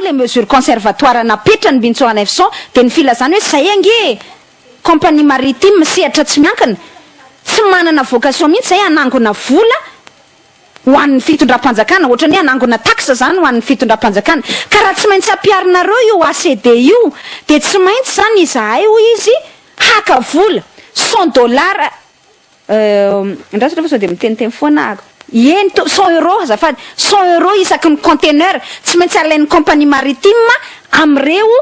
les mesures conservatoires napetrany Bintsoana Efson de ny filazany hoe zay ange compagnie maritime sehatra tsy miankina tsy manana vocation mihitsy zay anangona vola ho an'ny fitondram-panjakana ohatrany hoe anangona taxe zany ho an'ny fitondram-panjakana ka raha tsy maintsy ampiarinareo io ACD io de tsy maintsy zany izahay ho izy haka vola $100 ndrasatra fa sao de miteniteny foana ako eny €100 azafady €100 isaky ny conteneur tsy maintsy alain'ny compagnie maritime am'ireo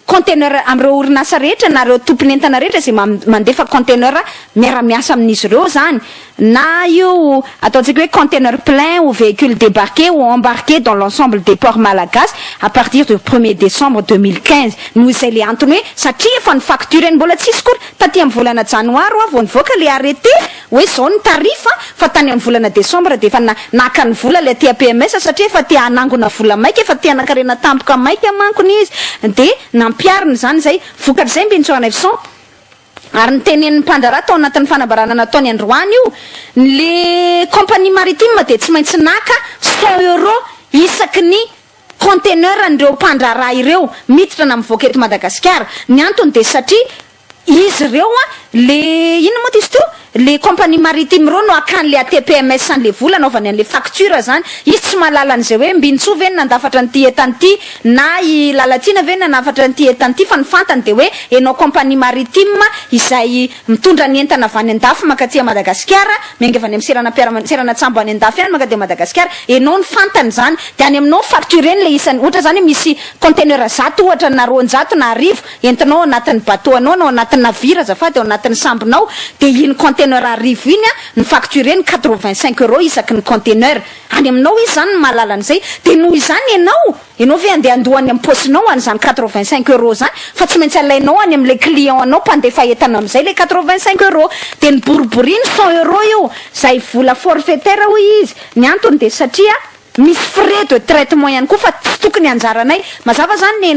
conteneur am'ireo orinasa rehetra na reo tompon'entana rehetra zay mandefa conteneur miara-miasa amin'izy ireo zany na io ataontsika hoe conteneur plein ou véhicule débarqué ou embarqué dans l'ensemble des ports malagasy à partir du 1er décembre 2015 noho izay le antony hoe satria efa ny facture mbola tsisy kory taty amin'ny volana janoary vao nivoaka le arrêté hoe zao ny tarifa fa tany amin'ny volana décembre de efa naka ny vola le tia PMS satria efa tia anangona vola maika efa tia anakarena tampoka maika mankony izy de nampiariny zany zay vokatry zay Bintsoana Efson ary ny tenen'ny mpandrara tao anatin'ny fanambarana nataony Androany io le compagnie maritime de tsy maintsy naka €100 isaky ny conteneur andreo mpandrara ireo miditra na mivoaka eto Madagasikara ny antony de satria izy ireo le ino moa izy to le compagnie maritime reo no akany le ATPMS an'le vola anaovany an'le facture zany izy tsy mahalala an'izay hoe Mbintsov ve nandafatra nyty etany ty na i Lalatina ve nanafatra nyty etany ty fa ny fantany de hoe enao compagnie maritime izay mitondra ny entana avy any andafy makaty Madagasikara miainga avy any amin'ny serana-tsambo any andafy any makaty Madagasikara enao ny fantany zany de any aminao factureny le isany ohatra zany misy conteneur 100 ohatra na 200 na 1000 entinao anatin'ny bateau anao na anatin'ny navire azafady ao anatin'ny sambonao de iny conteneur 1000 iny ny factureny €85 isaky ny conteneur any aminao izy zany ny mahalala an'izay de noho izany enao ve andeha andohany amin'ny posinao an'izany €85 zany fa tsy maintsy alainao any amin'le client anao mpandefa entana amin'izay le €85 de ny boriboriny €100 io zay vola forfaitaire hoy izy ny antony de satria misy frais de traitement ihany koa fa tsy tokony anjaranay mazava zany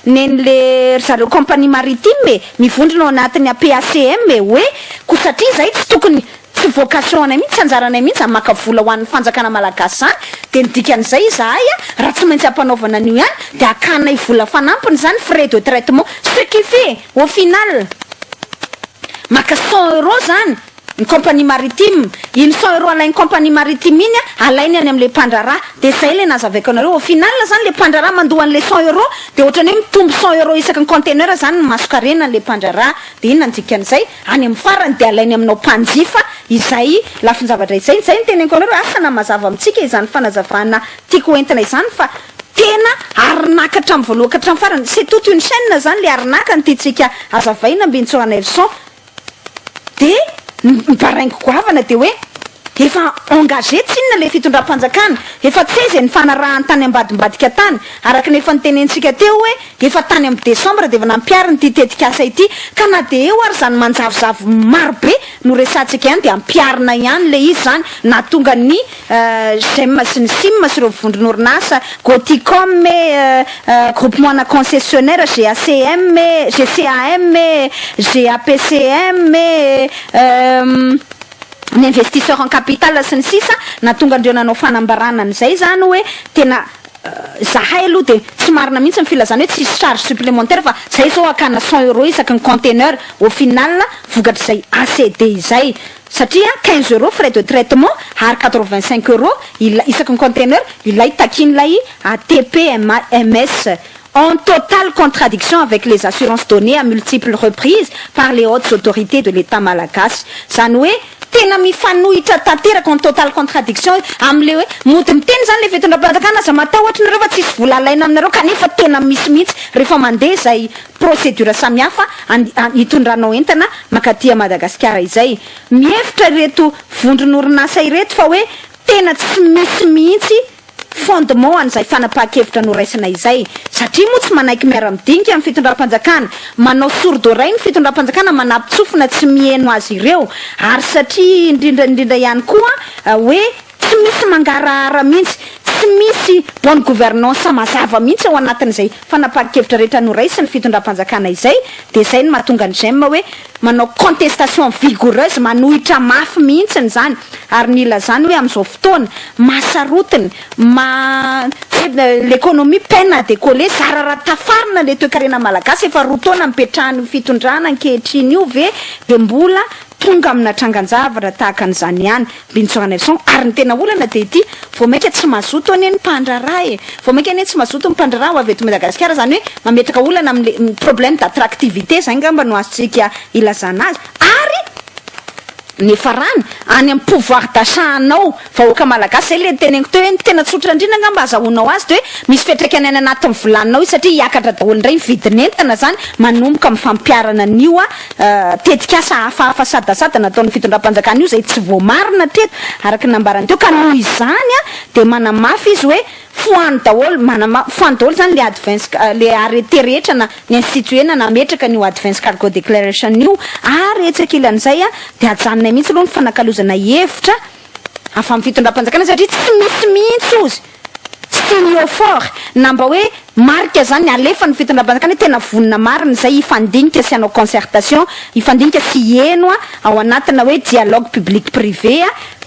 nen'le zareo compagnie maritime mivondrona ao anatin'ny APACM hoe ko satria zay tsy tokony tsy vocation anay mihitsy anjaranay mihitsy maka vola ho an'ny fanjakana malagasy zany de ny dikan'izay izahay raha tsy maintsy ampanaovana an'io ihany de akanay vola fanampiny zany frais de traitement ce qui fait au final maka €100 zany ny compagnie maritime iny €100 alainy compagnie maritime iny alainy any amin'le mpandrara de zay le nazavaiko anareo au final zany le mpandrara mandoa an'le €100 de ohatrany hoe mitombo €100 isaky ny conteneur zany ny masokarena an'le mpandrara de iny nandikan'izay any amin'ny farany de alainy aminao mpanjifa izay lafin-javatra izay ny teneniko anareo asana mazava amintsika izany fanazavana tiako entina izany fa tena arinaka hatramin'ny voalohany ka hatramin'ny farany c'est toute une chaîne zany le arinaka ny tiatsika azavaina Bintsoana Efson de mibaraingo goavana de hoe efa engagé tsinona le fitondram-panjakana efa tsy zay ny fanarahany tany ambadimbadika tany araka ny efa nitenentsika teo hoe efa tany amin'ny décembre de efa nampiariny ty tetikasa ity ka na de eo ary zany manjavozavo maro be no resantsika ihany de ampiarina ihany le izy zany na tonga ny GEM sy ny SIM sy ireo vondron'orinasa Goticom groupement na concessionnaire GACM GCAM GAPCM ny investisseur en capital sy ny sisa na tonga andreo nanao fanambarana an'izay zany hoe tena zahay aloha de tsy marina mihitsy ny filazana hoe tsisy charge supplémentaire fa zay zao akana €100 isaky ny conteneur au final vokatry zay ACD izay satria €15 frais de traitement ary €85 isaky ny conteneur ilay takin'ilay ATPMS en totale contradiction avec les assurances données à multiples reprises par les hautes autorités de l'État malagasy zany hoe tena mifanohitra tanteraka en totale contradiction am'le hoe mody miteny zany le fitondram-panjakana aza matahotra nareo fa tsisy vola alaina aminareo kanefa tena misy mihitsy rehefa mandeha zay procédure samihafa hitondranao entana makaty Madagasikara izay mihevitra reto vondron'orinasa ireto fa hoe tena tsy misy mihitsy fondement an'izay fanapahan-kevitra noraisina izay satria moa tsy manaiky miara-midinika amin'ny fitondram-panjakana manao sourd-oreille ny fitondram-panjakana manampitsofina tsy mihaino azy ireo ary satria indrindra ihany koa hoe tsy misy mangarahara mihitsy tsy misy bonne gouvernance mazava mihitsy ao anatin'izay fanapahan-kevitra rehetra noraisy ny fitondram-panjakana izay de zay ny mahatonga ny GEM hoe manao contestation vigoureuse manohitra mafy mihitsiny zany ary nila zany hoe am'izao fotoana masarotiny l'économie peine à décoller zara raha tafarina le toe-karena malagasy efa roa taona mipetrahany fitondrana ankehitriny io ve de mbola tonga amina tranganjavatra tahaka an'izany ihany Bintsona Nelson ary ny tena olana de ity vao mainka tsy mazoto anie ny mpandraraha vao mainka anie tsy mazoto ny mpandraraha ho avy eto Madagasikara zany hoe mametraka olana amin'ny problème d'attractivité zay ngamba no azontsika ilazana azy ary nefa rany any amin'ny pouvoir d'achat anao vahoaka malagasy zay le teneniko teo hoe tena tsotra indrindra ngamba azahoanao azy de hoe misy fiantraikany any anatin'ny volaninao izy satria hiakatra daholo indray vidin'entana zany manomboka amin'ny fampiarana an'io tetika asa hafahafa sadasada nataon'ny fitondram-panjakana io zay tsy voamarina teto araka nambarany teo ka noho izany de manamafy izy hoe foany daholo foany daholo zany le advance le arrêté rehetra na ny institué na nametraka n'io advance cargo declaration io ary etsaka ilan'izay de ajanonay mihitsy aloha ny fanakalozana hevitra afa amin'ny fitondram-panjakana satria tsy misy mihitsy ozy signe fort namba hoe marika zany alefa ny fitondram-panjakana tena vonina marina zay ifandinika sy anao concertation ifandinika sy eno ao anatina hoe dialogue public privé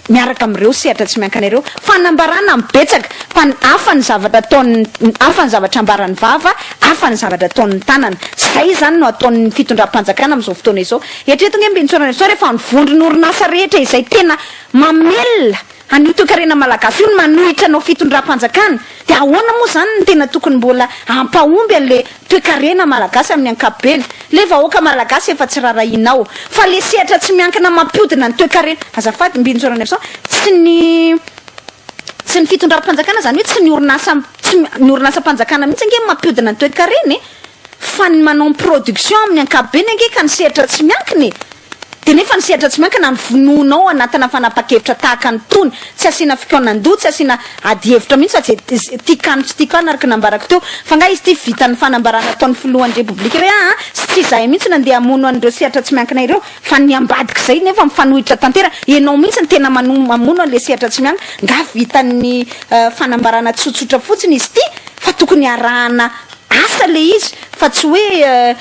miaraka am'ireo sehatra tsy miankana ireo fanambarana mibetsaka fa afa ny zavatra ataony afa ny zavatra ambarany vava afa ny zavatra ataon'ny tanana zay zany no ataon'ny fitondram-panjakana am'izao fotoana izao eritreto nge Bintsona Nelson rehefa mivondrony orinasa rehetra izay tena mamelona an'io toe-karena malagasy io ny manohitra anao fitondram-panjakana de ahoana moa zany ny tena tokony mbola ampahomby an'le toe-karena malagasy amin'ny ankapobeny le vahoaka malagasy efa tsy rarahinao fa le sehatra tsy miankina mampiodina ny toe-karena azafady Bintsona Nelson tsy ny fitondram-panjakana zany hoe tsy ny orinasa-panjakana mihitsy nge mampiodina ny toe-karena fa ny manao production amin'ny ankapobeny ange ka ny sehatra tsy miankina de nefa ny sehatra tsy miankina ny vononao anatina fanapa-kevitra tahaka ny tony tsy asiana fikaonandoha tsy asiana adi-hevitra mihitsy fa tsy tikano tsy tikano araka nambarako teo fa nga izy ty vitany fanambarana ataon'ny filohan'ny republika re sy tsy zahay mihitsy nandeha amono an'ireo sehatra tsy miankina ireo fa ny ambadika zay nefa mifanohitra tantera ianao mihitsy ny tena mamono an'le sehatra tsy miankina nga vitan'ny fanambarana tsotsotra fotsiny izy ty fa tokony arahana asa le izy fa tsy hoe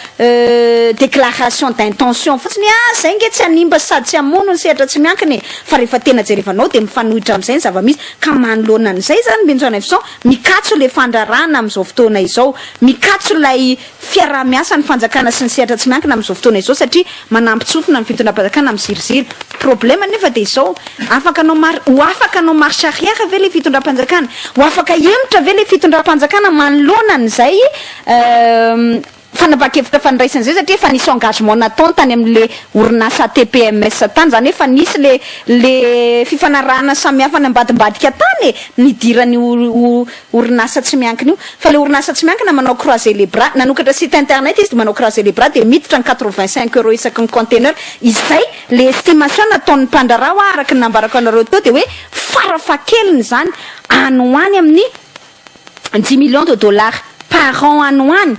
déclaration d'intention fotsiny zay nge tsy animba sady tsy amono ny sehatra tsy miankina fa rehefa tena jerevanao de mifanohitra am'izay ny zava-misy ka manoloana an'izay zany Bintsona Nelson mikatso le fandrarana am'izao fotoana izao mikatso lay fiaraha-miasa ny fanjakana sy ny sehatra tsy miankina am'izao fotoana izao satria manampy tsofina ny fitondram-panjakana am'ziriziri problème nefa de izao afaka anao marche arrière ve le fitondram-panjakana ho afaka emotra ve le fitondram-panjakana manoloana an'izay fanapa-kevitra fandraisan'izay satria efa nisy engagement natao tany amin'le orinasa TPMS tany zany efa nisy le fifanarahana samihafa ny ambadimbadika tany nidirany orinasa tsy miankina io fa le orinasa tsy miankina manao croiser les bras nanokatra site internet izy de manao croiser les bras de miditra ny 85 € isaky ny conteneur izay le estimation nataon'ny mpandrarao araka ny nambarako anareo teo de hoe farafakeliny zany anoany amin'ny 10 millions de dollars par an anoany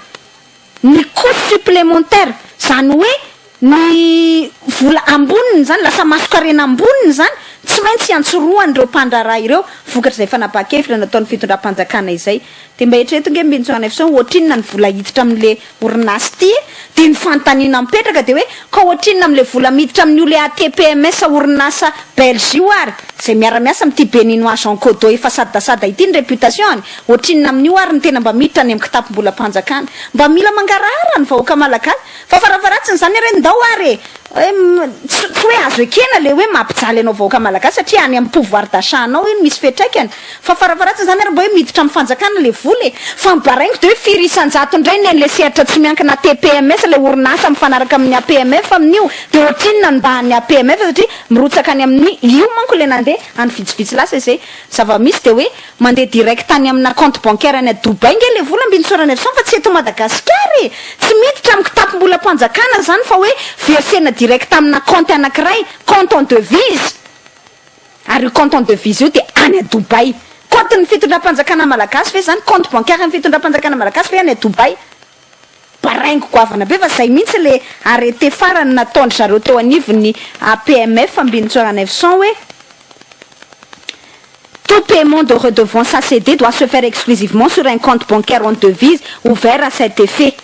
ny coût supplémentaire zany hoe ny vola amboniny zany lasa masokarena amboniny zany tsy maintsy antsoroan'ireo mpandraraha ireo vokatra zay fanapa-kevitra nataon'ny fitondram-panjakana izay de mba eritrereto nge Bintsona Nelson ohatrinona ny vola hiditra amin'le orinasy ty de ny fanontaniana mipetraka de hoe ka ohatrinona amin'le vola miditra amin'io le ATPMS orinasa belge io ary zay miara-miasa am'ty béninois Jean Codo efa sadasada ity ny réputation ohatrinona amin'io ary ny tena mba miditra any amin'ny kitapom-bola-panjakana mba mila mangarahara ny vahoaka malagasy fa faravaratsiny zany re ndao ary tsy hoe azo ekena le hoe mampijaly anao vahoaka malagasy satria any amin'ny pouvoir d'achat anao iny misy fetraikany fa faravaratsiny zany ary mba hoe miditra amin'ny fanjakana le voly fa mibaraingo de hoe firisan-jato indray ny an'le sehatra tsy miankina TPMS le orinasa mifanaraka amin'ny APMF amin'io de ohatrinona ny mba any APMF satria mirotsaka any amin'ny io manko le nandeha any vitsivitsy lasa izay zava-misy de hoe mandeha direct any amina compte bancaire any a Dubai nge le vola Bintsona Nelson fa tsy eto Madagasikara tsy miditra amin'ny kitapom-bola-panjakana zany fa hoe versena direct amina compte anankiray compte en devise ary compte en devise io de any a Dubai compte ny fitondram-panjakana malagasy fe zany compte bancaire ny fitondram-panjakana malagasy fe any a Dubai baraingo goavana be fa zay mihitsy le arrêté farany nataondry zareo teo anivony APMF Bintsona Nelson hoe Tout paiement de redevance ACD doit se faire exclusivement sur un compte bancaire en devise ouvert à cet effet.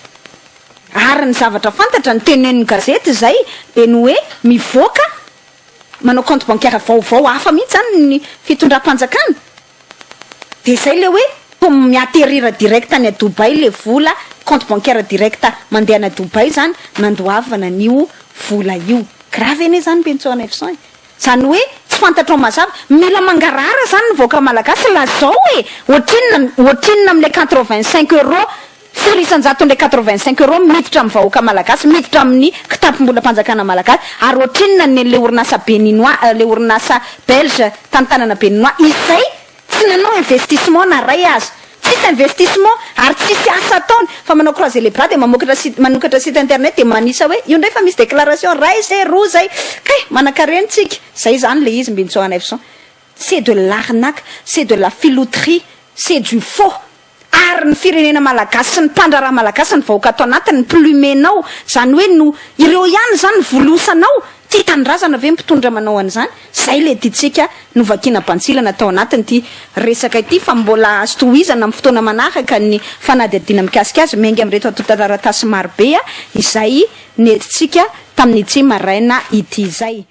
Ary ny zavatra fantatra ny tenenin'ny gazety zay de ny hoe mivoaka manao compte bancaire vaovao hafa mihitsy zany ny fitondram-panjakana. De zay le hoe miatterrir direct any a Dubai le vola, compte bancaire direct mandeha any a Dubai zany nandoavana an'io vola io. Grave ane zany Bentsona F100. Zany hoe tsy fantatrao mazava, mila mangarara zany ny voaka malagasy lazao ohatrinona am'le 85 euros sur isanjaton'le 85 euros miditra amin'ny vahoaka malagasy, miditra amin'ny kitapom-bola mpanjakana malagasy, ary ohatrinona le orinasa béninois, le orinasa belge tantanana béninois, izay tsy nanao investissement na ray azy. Tsisy investissement ary tsisy asa ataony fa manao croiser les bras de manokatra site internet de manisa hoe io ndray fa misy déclaration ray zay roa zay kay manakarentsika. Zay zany le izy Bentsona F100. C'est de l'arnaque, c'est de la filouterie, c'est du faux. Ary ny firenena malagasy sy ny mpandraraha malagasy ny vahoaka atao anatiny ny plumenao, zany hoe no ireo ihany zany volosanao. Ty tanindrazana ve mpitondra manao an'izany? Zay le tiantsika novakina Bantsilana atao anatiny ty resaka ity fa mbola azo tohizana amin'ny fotoana manaraka ny fanadihadiana mikasika azy mengy amin'reto atotan-taratasy marobe izay nentintsika tamin'ity maraina ity zay.